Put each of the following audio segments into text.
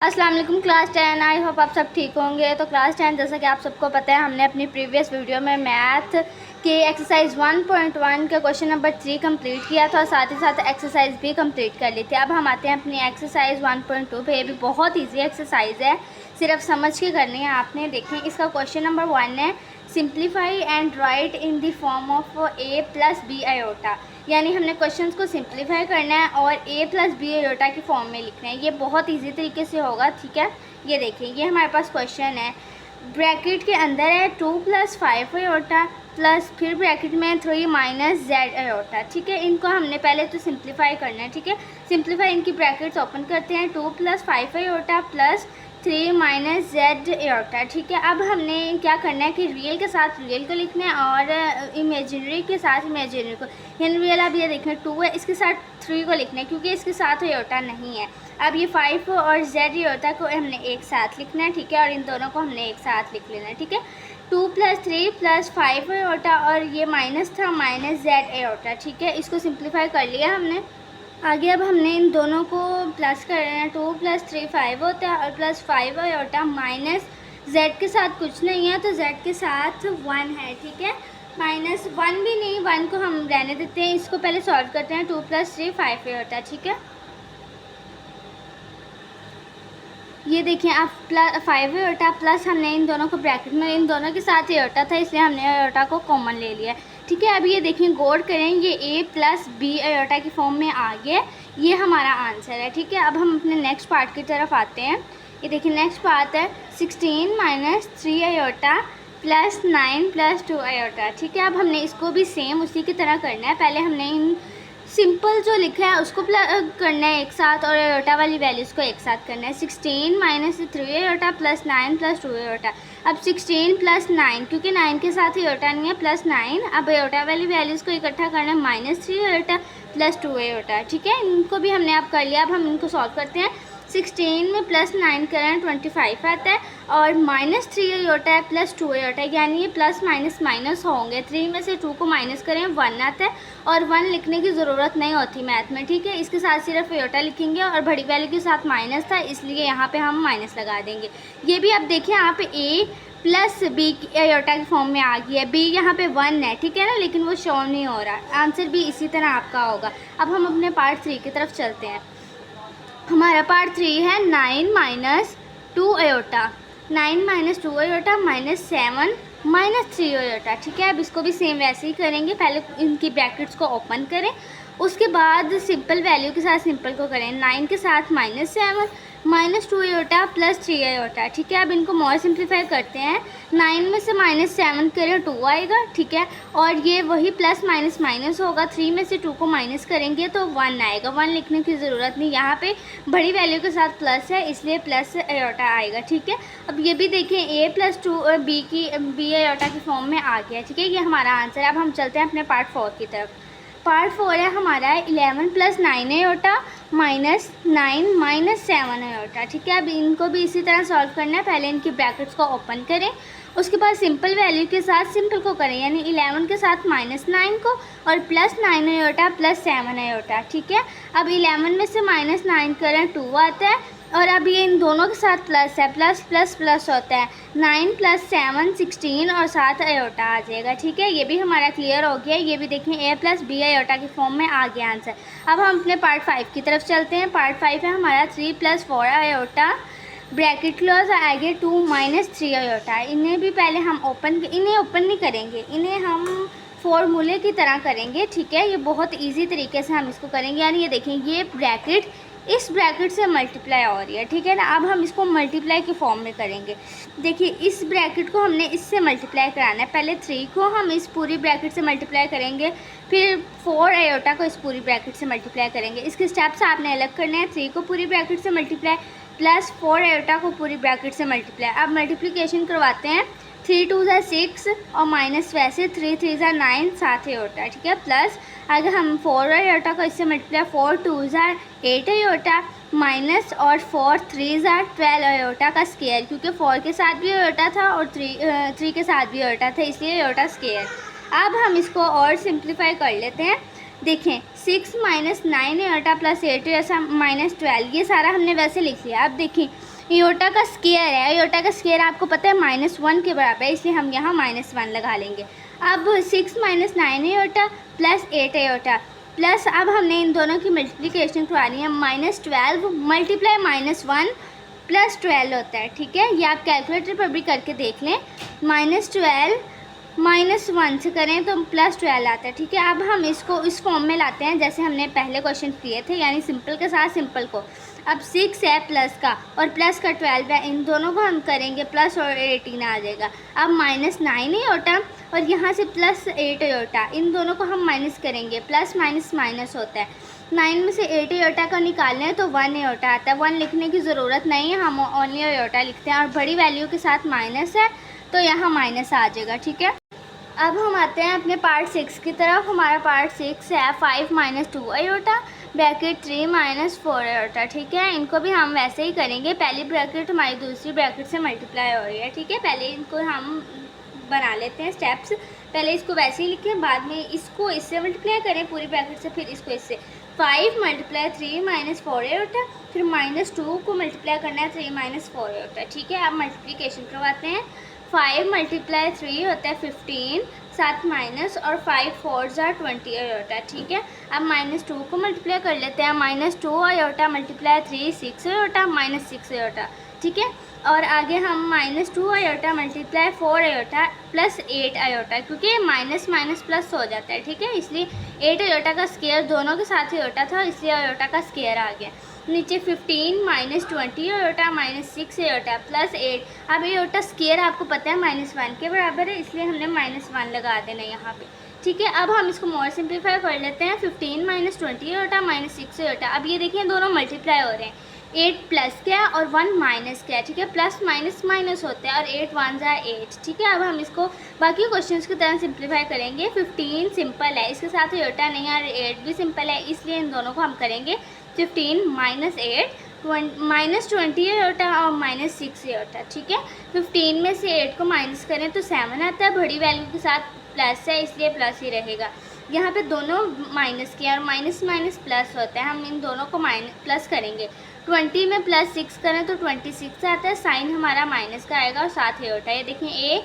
अस्सलाम वालेकुम class 10। I hope आप सब ठीक होंगे। तो क्लास 10 जैसा कि आप सबको पता है, हमने अपनी प्रीवियस वीडियो में मैथ के एक्सरसाइज 1.1 का क्वेश्चन नंबर 3 कंप्लीट किया था और साथ ही साथ एक्सरसाइज भी कंप्लीट कर ली थी। अब हम आते हैं अपनी एक्सरसाइज 1.2 पे। ये भी बहुत ईजी एक्सरसाइज है, सिर्फ समझ के करनी है आपने। देखें, इसका क्वेश्चन नंबर 1 है, simplify and right in the form of a + b iota. यानी हमने क्वेश्चंस को सिंप्लीफाई करना है और a + b आयोटा की फॉर्म में लिखना है। ये बहुत इजी तरीके से होगा, ठीक है। ये देखिए, ये हमारे पास क्वेश्चन है, ब्रैकेट के अंदर है 2 + 5 आयोटा प्लस फिर ब्रैकेट में 3 - z आयोटा, ठीक है। इनको हमने पहले तो सिंप्लीफाई करना है, ठीक है। सिंप्लीफाई, इनकी ब्रैकेट्स ओपन करते हैं, 2 + 5 आयोटा प्लस 3 - z आयोटा, ठीक है। अब हमने क्या करना है कि रियल के साथ रियल को लिखना है और इमेजिनरी के साथ इमेजिनरी को। यानी रियल, अब ये देखें 2 है, इसके साथ 3 को लिखना है क्योंकि इसके साथ आयोटा नहीं है। अब ये 5 और z आयोटा को हमने एक साथ लिखना है, ठीक है, और इन दोनों को हमने एक साथ लिख लेना है, ठीक है। 2 + 3 + 5 आयोटा और ये माइनस था - z आयोटा, ठीक है। इसको सिंप्लीफाई कर लिया हमने। आगे अब हमने इन दोनों को प्लस कर रहे हैं, 2 + 3 5 होता है और प्लस 5 आयोटा माइनस z के साथ कुछ नहीं है तो z के साथ 1 है, ठीक है। -1 भी नहीं, 1 को हम रहने देते हैं। इसको पहले सॉल्व करते हैं, 2 + 3 5 आयोटा, ठीक है। ये देखिए, आप +5 आयोटा प्लस हमने इन दोनों को ब्रैकेट में, इन दोनों के साथ आयोटा था इसलिए हमने आयोटा को कॉमन ले लिया, ठीक है। अब ये देखिए, गौर करें, ये a + b आयोटा की फॉर्म में आ गया। ये हमारा आंसर है, ठीक है। अब हम अपने नेक्स्ट पार्ट की तरफ आते हैं। ये देखिए, नेक्स्ट पार्ट है 16 - 3 आयोटा प्लस 9 + 2 आयोटा, ठीक है। अब हमने इसको भी सेम उसी की तरह करना है। पहले हमने इन सिंपल जो लिखा है उसको करना है एक साथ और आयोटा वाली वैल्यूज़ को एक साथ करना है। 16 - 3 आयोटा प्लस 9 + 2 आयोटा। अब 16 + 9, क्योंकि 9 के साथ आयोटा नहीं है, +9। अब आयोटा वाली वैल्यूज़ को इकट्ठा करना है, -3 आयोटा प्लस 2 आयोटा, ठीक है। इनको भी हमने अब कर लिया। अब हम इनको सॉल्व करते हैं। 16 में +9 करें 25 आता है और -3 आयोटा है प्लस 2 आयोटा, यानी ये प्लस माइनस माइनस होंगे। 3 में से 2 को माइनस करें 1 आता है और 1 लिखने की ज़रूरत नहीं होती मैथ में, ठीक है। इसके साथ सिर्फ आयोटा लिखेंगे और बड़ी वैल्यू के साथ माइनस था इसलिए यहाँ पे हम माइनस लगा देंगे। ये भी अब देखिए, यहाँ पे a + b आयोटा की फॉर्म में आ गई है। b यहाँ पे 1 है, ठीक है ना, लेकिन वो शो नहीं हो रहा। आंसर भी इसी तरह आपका होगा। अब हम अपने पार्ट 3 की तरफ चलते हैं। हमारा पार्ट 3 है 9 - 2 आयोटा। 9 - 2 आयोटा -7 - 3 आयोटा, ठीक है। अब इसको भी सेम वैसे ही करेंगे। पहले इनकी ब्रैकेट्स को ओपन करें, उसके बाद सिंपल वैल्यू के साथ सिंपल को करें। 9 के साथ -7 - 2 आयोटा प्लस 3 आयोटा, ठीक है। अब इनको मोर सिंप्लीफाई करते हैं। 9 में से -7 करें 2 आएगा, ठीक है। और ये वही प्लस माइनस माइनस होगा। 3 में से 2 को माइनस करेंगे तो 1 आएगा। 1 लिखने की ज़रूरत नहीं, यहाँ पे बड़ी वैल्यू के साथ प्लस है इसलिए प्लस आयोटा आएगा, ठीक है। अब ये भी देखें, a + 2 b आयोटा की फॉर्म में आ गया, ठीक है। ये हमारा आंसर है। अब हम चलते हैं अपने पार्ट 4 की तरफ। पार्ट 4 है हमारा 11 + 9 आयोटा -9 - 7 आयोटा, ठीक है। अब इनको भी इसी तरह सॉल्व करना है। पहले इनकी ब्रैकेट्स को ओपन करें, उसके बाद सिंपल वैल्यू के साथ सिंपल को करें, यानी 11 के साथ -9 को और +9 आयोटा प्लस 7 आयोटा, ठीक है। अब 11 में से -9 करें 2 आता है और अब ये इन दोनों के साथ प्लस है, प्लस प्लस प्लस होता है। 9 + 7 16 और 7 आयोटा आ जाएगा, ठीक है। ये भी हमारा क्लियर हो गया। ये भी देखें, a + b आयोटा की फॉर्म में आ गया आंसर। अब हम अपने पार्ट 5 की तरफ चलते हैं। पार्ट 5 है हमारा 3 + 4 आयोटा ब्रैकेट क्लोज आगे 2 - 3 आयोटा। इन्हें भी पहले हम इन्हें ओपन नहीं करेंगे, इन्हें हम फॉर्मूले की तरह करेंगे, ठीक है। ये बहुत इजी तरीके से हम इसको करेंगे। यानी ये देखें, ये ब्रैकेट इस ब्रैकेट से मल्टीप्लाई हो रही है, ठीक है ना। अब हम इसको मल्टीप्लाई के फॉर्म में करेंगे। देखिए, इस ब्रैकेट को हमने इससे मल्टीप्लाई कराना है। पहले 3 को हम इस पूरी ब्रैकेट से मल्टीप्लाई करेंगे, फिर 4 आयोटा को इस पूरी ब्रैकेट से मल्टीप्लाई करेंगे। इसके स्टेप्स आपने अलग करने हैं। 3 को पूरी ब्रैकेट से मल्टीप्लाई प्लस 4 आयोटा को पूरी ब्रैकेट से मल्टीप्लाई। अब मल्टीप्लिकेशन करवाते हैं। 3 × 2 = 6 और माइनस वैसे 3 × 3 = 9 7 आयोटा, ठीक है। प्लस अगर हम 4 आयोटा को इससे मल्टीप्लाई 4 × 2 = 8 आयोटा माइनस और 4 × 3 = 12 आयोटा का स्क्वायर, क्योंकि 4 के साथ भी आयोटा था और 3 के साथ भी आयोटा था इसलिए आयोटा स्क्वायर। अब हम इसको और सिंप्लीफाई कर लेते हैं। देखें, 6 - 9 आयोटा प्लस 8 ऐसा -12, ये सारा हमने वैसे लिख लिया। अब देखें, एयोटा का स्केयर है, एयोटा का स्केयर आपको पता है -1 के बराबर है, इसलिए हम यहाँ -1 लगा लेंगे। अब 6 - 9 एयोटा प्लस 8 एयोटा प्लस, अब हमने इन दोनों की मल्टीप्लिकेशन करवानी है, -12 मल्टीप्लाई -1 प्लस 12 होता है, ठीक है। ये आप कैलकुलेटर पर भी करके देख लें, -12 -1 से करें तो +12 आता है, ठीक है। अब हम इसको इस फॉर्म में लाते हैं जैसे हमने पहले क्वेश्चन किए थे, यानी सिंपल के साथ सिंपल को। अब 6 है प्लस का और प्लस का 12 है, इन दोनों को हम करेंगे प्लस और 18 आ जाएगा। अब -9 एयोटा और यहाँ से +8 एयोटा, इन दोनों को हम माइनस करेंगे, प्लस माइनस माइनस होता है। 9 में से 8 एयोटा का निकालना है तो 1 एयोटा आता है। 1 लिखने की ज़रूरत नहीं है, हम ओनली एयोटा लिखते हैं, और बड़ी वैल्यू के साथ माइनस है तो यहाँ माइनस आ जाएगा, ठीक है। अब हम आते हैं अपने पार्ट 6 की तरफ। हमारा पार्ट 6 है 5 - 2 एयोटा ब्रैकेट 3 - 4 एयोटा, ठीक है। इनको भी हम वैसे ही करेंगे, पहली ब्रैकेट हमारी दूसरी ब्रैकेट से मल्टीप्लाई हो रही है, ठीक है। पहले इनको हम बना लेते हैं स्टेप्स, पहले इसको वैसे ही लिखें, बाद में इसको इससे मल्टीप्लाई करें पूरी ब्रैकेट से, फिर इसको इससे। 5 × 3 - 4 एयोटा, फिर -2 को मल्टीप्लाई करना है 3 - 4 एयोटा, ठीक है। अब मल्टीप्लिकेशन करवाते हैं। 5 × 3 होता है 15, 7 माइनस और 5 × 4 = 20 एयोटा, ठीक है। अब -2 को मल्टीप्लाई कर लेते हैं, -2 एयोटा × 3 6 एयोटा -6 एयोटा, ठीक है। और आगे हम -2 एयोटा × 4 एयोटा प्लस 8 एयोटा, क्योंकि माइनस माइनस प्लस हो जाता है, ठीक है, इसलिए 8 एयोटा का स्केयर दोनों के साथ एयोटा था, इसलिए एयोटा का स्केयर आ गया। नीचे 15 - 20 एयोटा -6 एयोटा प्लस 8। अब एयोटा स्केयर आपको पता है -1 के बराबर है, इसलिए हमने -1 लगा देना यहाँ पे, ठीक है। अब हम इसको मोर सिंप्लीफाई कर लेते हैं। 15 - 20 एयोटा -6 एयोटा, अब ये देखिए दोनों मल्टीप्लाई हो रहे हैं, 8 प्लस क्या और 1 माइनस क्या, ठीक है। प्लस माइनस माइनस होते हैं और 8 1 = 8, ठीक है। अब हम इसको बाकी क्वेश्चंस की तरह सिंप्लीफाई करेंगे। 15 सिंपल है, इसके साथ एयोटा नहीं है, और 8 भी सिंपल है, इसलिए इन दोनों को हम करेंगे। 15 - 8 -20 एयोटा और -6 एयोटा, ठीक है। 15 में से 8 को माइनस करें तो 7 आता है, बड़ी वैल्यू के साथ प्लस है इसलिए प्लस ही रहेगा। यहाँ पे दोनों माइनस किया और माइनस माइनस प्लस होता है, हम इन दोनों को प्लस करेंगे। 20 में +6 करें तो 26 आता है, साइन हमारा माइनस का आएगा और साथ एयोटा, ये देखिए A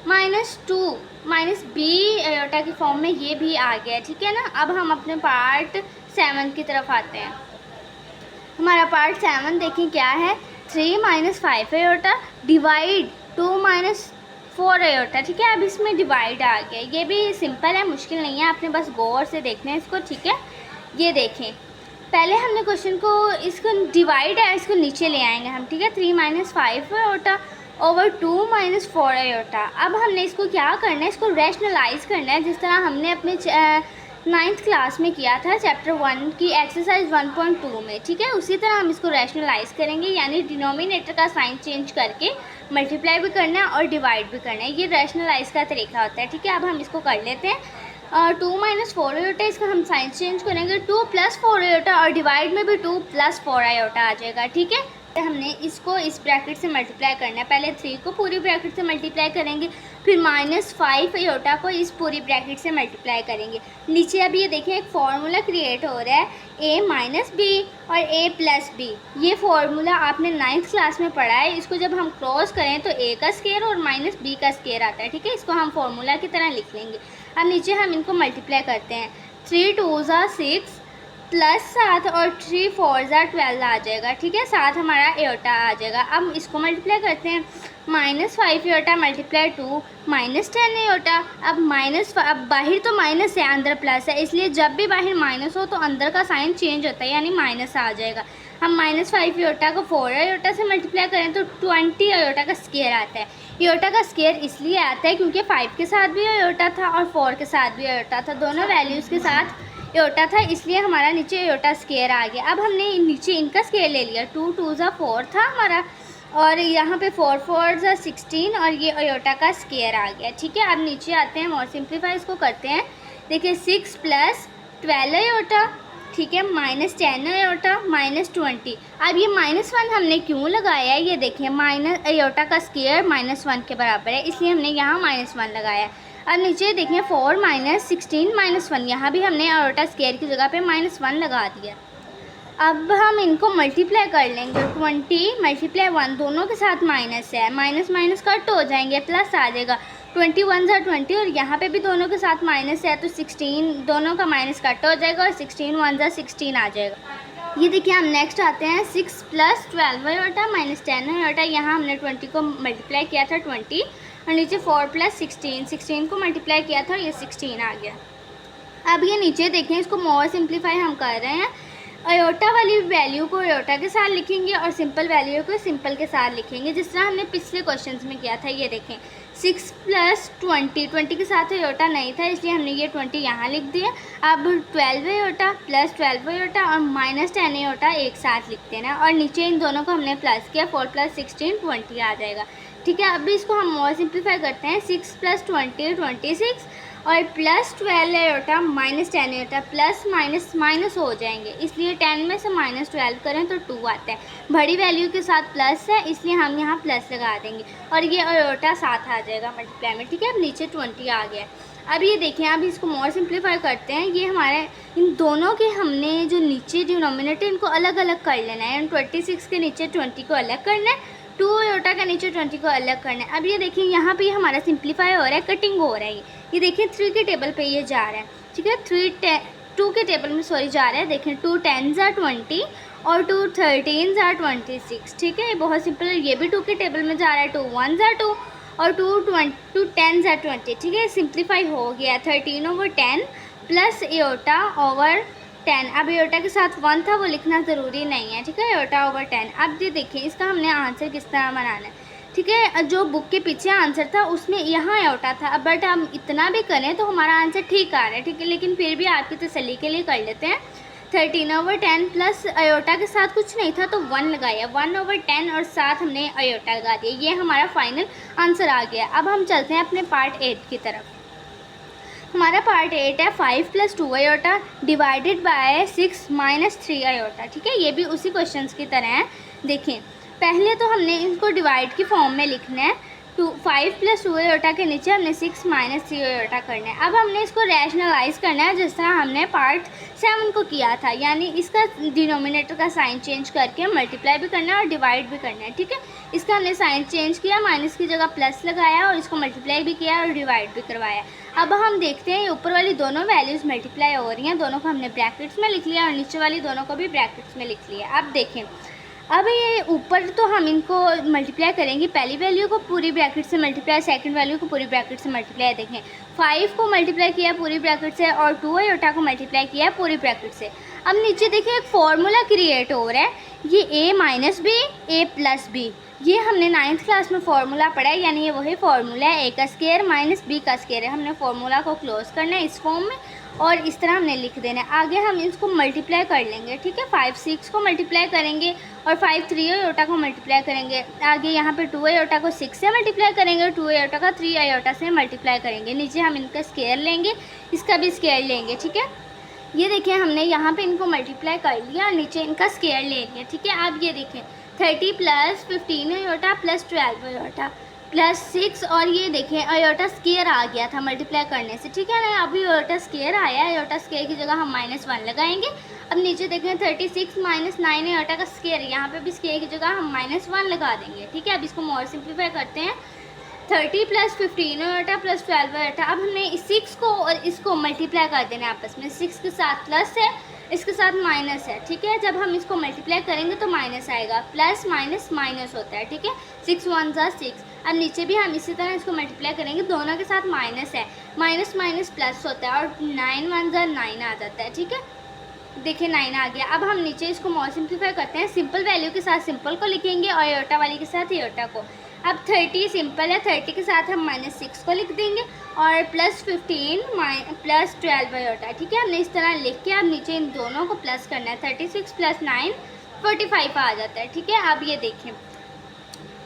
-2 -b एयोटा की फॉर्म में ये भी आ गया, ठीक है ना। अब हम अपने पार्ट 7 की तरफ आते हैं। हमारा पार्ट 7 देखिए क्या है, 3 - 5 एयोटा डिवाइड 2 - 4 एयोटा, ठीक है। अब इसमें डिवाइड आ गया, ये भी सिंपल है, मुश्किल नहीं है, आपने बस गौर से देखना है इसको, ठीक है। ये देखें, पहले हमने क्वेश्चन को इसको डिवाइड है, इसको नीचे ले आएंगे हम, ठीक है। 3 - 5 एयोटा ओवर 2 - 4 एयोटा। अब हमने इसको क्या करना है, इसको रैशनलाइज करना है, जिस तरह हमने अपने 9th क्लास में किया था चैप्टर 1 की एक्सरसाइज 1.2 में, ठीक है। उसी तरह हम इसको रैशनलाइज करेंगे, यानी डिनोमिनेटर का साइन चेंज करके मल्टीप्लाई भी करना है और डिवाइड भी करना है, ये रैशनलाइज का तरीका होता है, ठीक है। अब हम इसको कर लेते हैं। 2 - 4 एयोटा, इसका हम साइन चेंज करेंगे, 2 + 4 एयोटा, और डिवाइड में भी 2 + 4 एयोटा आ जाएगा, ठीक है। हमने इसको इस ब्रैकेट से मल्टीप्लाई करना है, पहले 3 को पूरी ब्रैकेट से मल्टीप्लाई करेंगे, फिर -5 एयोटा को इस पूरी ब्रैकेट से मल्टीप्लाई करेंगे। नीचे अब ये देखिए एक फार्मूला क्रिएट हो रहा है, a - b और a + b। ये फार्मूला आपने 9th क्लास में पढ़ा है, इसको जब हम क्रॉस करें तो a का स्केयर और -b का स्केयर आता है, ठीक है। इसको हम फार्मूला की तरह लिख लेंगे। अब नीचे हम इनको मल्टीप्लाई करते हैं, 3 × 2 = 6 प्लस 7 और 3 × 4 = 12 आ जाएगा, ठीक है। 7 हमारा एयोटा आ जाएगा। अब इसको मल्टीप्लाई करते हैं, -5 एयोटा × 2 -10 एयोटा। अब बाहर तो माइनस है, अंदर प्लस है, इसलिए जब भी बाहर माइनस हो तो अंदर का साइन चेंज होता है, यानी माइनस आ जाएगा। हम -5 एयोटा को 4 एयोटा से मल्टीप्लाई करें तो 20 एयोटा का स्केयर आता है। एयोटा का स्केयर इसलिए आता है क्योंकि 5 के साथ भी एयोटा था और 4 के साथ भी एयोटा था, दोनों वैल्यूज़ के साथ एयोटा था, इसलिए हमारा नीचे एयोटा स्केयर आ गया। अब हमने नीचे इनका स्केयर ले लिया, 2 × 2 = 4 था हमारा, और यहाँ पे 4 × 4 = 16, और ये एयोटा का स्केयर आ गया, ठीक है। अब नीचे आते हैं और सिंप्लीफाई इसको करते हैं। देखिए 6 + 12 एयोटा, ठीक है, -10 एयोटा -20। अब ये -1 हमने क्यों लगाया है, ये देखिए एयोटा का स्केयर -1 के बराबर है, इसलिए हमने यहाँ -1 लगाया। अब नीचे देखें 4 - 16 - 1, यहाँ भी हमने एयोटा स्केयर की जगह पे -1 लगा दिया। अब हम इनको मल्टीप्लाई कर लेंगे। 20 मल्टीप्लाई 1 दोनों के साथ माइनस है, माइनस माइनस कट हो जाएंगे, प्लस आ जाएगा। 21 ज़ा 20 और यहाँ पे भी दोनों के साथ माइनस है तो 16 दोनों का माइनस कट हो जाएगा और 16 1 ज़ा 16 आ जाएगा। ये देखिए हम नेक्स्ट आते हैं 6 + 12 आयोटा माइनस 10 आयोटा। यहाँ हमने 20 को मल्टीप्लाई किया था 20 और नीचे 4 + 16 को मल्टीप्लाई किया था और ये 16 आ गया। अब ये नीचे देखें, इसको मोर सिंप्लीफाई हम कर रहे हैं। अयोटा वाली वैल्यू को अयोटा के साथ लिखेंगे और सिंपल वैल्यू को सिंपल के साथ लिखेंगे, जिस तरह हमने पिछले क्वेश्चंस में किया था। ये देखें 6 + 20 के साथ अयोटा नहीं था इसलिए हमने ये 20 यहाँ लिख दिया। अब 12 अयोटा + 12 अयोटा और -10 अयोटा एक साथ लिख देना और नीचे इन दोनों को हमने प्लस किया। 4 + 16 20 आ जाएगा। ठीक है, अभी इसको हम और सिंप्लीफाई करते हैं। 6 + 20 26 और +12 iota -10 iota plus minus minus हो जाएंगे, इसलिए 10 में से -12 करें तो 2 आता है। बड़ी वैल्यू के साथ प्लस है इसलिए हम यहाँ प्लस लगा देंगे और ये अयोटा साथ आ जाएगा मल्टीप्लाई में। ठीक है, अब नीचे 20 आ गया। अब ये देखें, अब इसको मोर सिंप्लीफाई करते हैं। ये हमारे इन दोनों के हमने जो नीचे डिनोमिनेटर इनको अलग अलग कर लेना है। 26 के नीचे 20 को अलग करना है, 2 अयोटा के नीचे 20 को अलग करना है। अब ये देखिए यहाँ पे हमारा सिंप्लीफाई हो रहा है, कटिंग हो रहा है। ये देखिए 3 के टेबल पे ये जा रहा है। ठीक है, 2 के टेबल में जा रहा है। देखें 2 10 ज़ा 20 और 2 13 ज़ा 26। ठीक है, ये बहुत सिंपल है। ये भी 2 के टेबल में जा रहा है। 2 1 ज़ा 2 और 2 10 ज़ा 20। ठीक है, सिंप्लीफाई हो गया। 13/10 प्लस एयोटा ओवर 10। अब एयोटा के साथ 1 था वो लिखना ज़रूरी नहीं है। ठीक है, एयोटा ओवर 10। अब ये देखिए इसका हमने आंसर किस तरह बनाना है। ठीक है, जो बुक के पीछे आंसर था उसमें यहाँ अयोटा था, बट हम इतना भी करें तो हमारा आंसर ठीक आ रहा है। ठीक है, लेकिन फिर भी आपकी तसल्ली के लिए कर लेते हैं। 13/10 प्लस अयोटा के साथ कुछ नहीं था तो 1 लगाया, 1/10 और साथ हमने अयोटा लगा दिया। ये हमारा फाइनल आंसर आ गया। अब हम चलते हैं अपने पार्ट 8 की तरफ। हमारा पार्ट 8 है 5 + 2 अयोटा डिवाइडेड बाय 6 - 3 अयोटा। ठीक है, ये भी उसी क्वेश्चंस की तरह है। देखें, पहले तो हमने इनको डिवाइड की फॉर्म में लिखना है। 5 + 2 अयोटा के नीचे हमने 6 - 3 अयोटा करना है। अब हमने इसको रैशनलाइज करना है जिस तरह हमने पार्ट 7 को किया था, यानी इसका डिनोमिनेटर का साइन चेंज करके मल्टीप्लाई भी करना है और डिवाइड भी करना है। ठीक है, इसका हमने साइन चेंज किया, माइनस की जगह प्लस लगाया और इसको मल्टीप्लाई भी किया और डिवाइड भी करवाया। अब हम देखते हैं ऊपर वाली दोनों वैल्यूज़ मल्टीप्लाई हो रही हैं, दोनों को हमने ब्रैकेट्स में लिख लिया और नीचे वाली दोनों को भी ब्रैकेट्स में लिख लिया। अब देखें, अब ये ऊपर तो हम इनको मल्टीप्लाई करेंगे, पहली वैल्यू को पूरी ब्रैकेट से मल्टीप्लाई, सेकंड वैल्यू को पूरी ब्रैकेट से मल्टीप्लाई। देखें 5 को मल्टीप्लाई किया पूरी ब्रैकेट से और 2 अयोटा को मल्टीप्लाई किया पूरी ब्रैकेट से। अब नीचे देखें एक फार्मूला क्रिएट हो रहा है, ये a - b a + b। ये हमने 9th क्लास में फार्मूला पढ़ा है, यानी ये वही फार्मूला है, a का स्क्वायर - b का स्क्वायर है। हमने फार्मूला को क्लोज करना है इस फॉर्म में और इस तरह हमने लिख देना है। आगे हम इसको मल्टीप्लाई कर लेंगे। ठीक है, 5 6 को मल्टीप्लाई करेंगे और 5 3 अयोटा को मल्टीप्लाई करेंगे। आगे यहाँ पे 2 अयोटा को 6 से मल्टीप्लाई करेंगे और 2 अयोटा का 3 अयोटा से मल्टीप्लाई करेंगे। नीचे हम इनका स्क्वायर लेंगे, इसका भी स्क्वायर लेंगे। ठीक है, ये देखिए हमने यहाँ पे इनको मल्टीप्लाई कर लिया और नीचे इनका स्क्वायर ले लिया। ठीक है, अब ये देखें 30 + 15 अयोटा प्लस 12 अयोटा प्लस 6 और ये देखें अयोटा स्क्वायर आ गया था मल्टीप्लाई करने से। ठीक है ना, अभी अयोटा स्क्वायर आया है, अयोटा स्क्वायर की जगह हम -1 लगाएंगे। अब नीचे देखें 36 - 9 अयोटा का स्क्वायर, यहाँ पे भी स्क्वायर की जगह हम -1 लगा देंगे। ठीक है, अब इसको मोर सिंप्लीफाई करते हैं। 30 + 15 अयोटा प्लस 12 अयोटा। अब हमने इस 6 को और इसको मल्टीप्लाई कर देना आपस में। 6 के साथ प्लस है, इसके साथ माइनस है। ठीक है, जब हम इसको मल्टीप्लाई करेंगे तो माइनस आएगा, प्लस माइनस माइनस होता है। ठीक है, 6 1 ज़ा 6। अब नीचे भी हम इसी तरह इसको मल्टीप्लाई करेंगे, दोनों के साथ माइनस है, माइनस माइनस प्लस होता है और 9 1 ज़ा 9 आ जाता है। ठीक है, देखिए 9 आ गया। अब हम नीचे इसको मोर सिंप्लीफाई करते हैं। सिंपल वैल्यू के साथ सिंपल को लिखेंगे और अयोटा वाली के साथ अयोटा को। अब 30 सिंपल है, 30 के साथ हम -6 को लिख देंगे और प्लस 15 प्लस 12 अयोटा। ठीक है, हमने इस तरह लिख के अब नीचे इन दोनों को प्लस करना है। 36 + 9 45 आ जाता है। ठीक है, अब ये देखें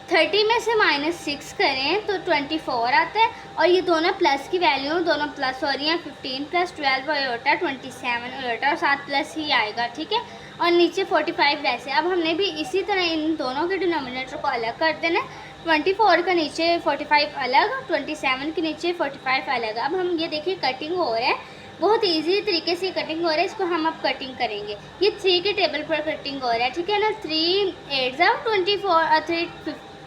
30 में से -6 करें तो 24 आता है और ये दोनों प्लस की वैल्यू दोनों प्लस हो रही हैं। 15 + 12 अयोटा 27 अयोटा और साथ प्लस ही आएगा। ठीक है, और नीचे 45 वैसे। अब हमने भी इसी तरह इन दोनों के डिनोमिनेटर को अलग कर देना है। 24 का नीचे 45 अलग, 27 के नीचे 45 अलग। अब हम ये देखिए कटिंग हो रहा है, बहुत इजी तरीके से कटिंग हो रहा है, इसको हम अब कटिंग करेंगे। ये 3 के टेबल पर कटिंग हो रहा है, ठीक है ना। 3 8 24 और 3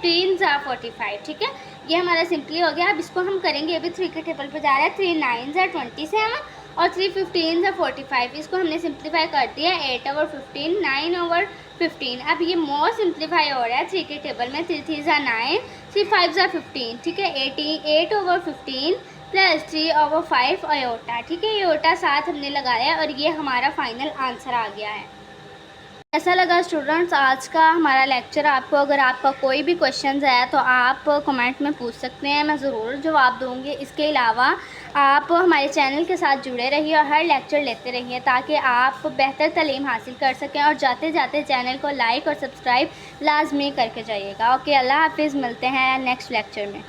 15 45, ठीक है। ये हमारा सिंपली हो गया। अब इसको हम करेंगे, अभी 3 के टेबल पर जा रहा है। 3 9 27 और 3 15 45। इसको हमने सिंप्लीफाई कर दिया। 8 ओवर 15, 9 ओवर 15। अब ये मोर सिंप्लीफाई हो रहा है 3 के टेबल में। 3 3 9, 3 5 15, ठीक है। 8 ओवर 15 प्लस 3 ओवर 5 अयोटा, ठीक है। अयोटा साथ हमने लगाया और ये हमारा फाइनल आंसर आ गया है। कैसा लगा स्टूडेंट्स आज का हमारा लेक्चर आपको? अगर आपका कोई भी क्वेश्चन है तो आप कमेंट में पूछ सकते हैं, मैं ज़रूर जवाब दूंगी। इसके अलावा आप हमारे चैनल के साथ जुड़े रहिए और हर लेक्चर लेते रहिए ताकि आप बेहतर तालीम हासिल कर सकें। और जाते जाते चैनल को लाइक और सब्सक्राइब लाजमी करके जाइएगा। ओके, अल्लाह हाफिज़, मिलते हैं नेक्स्ट लेक्चर में।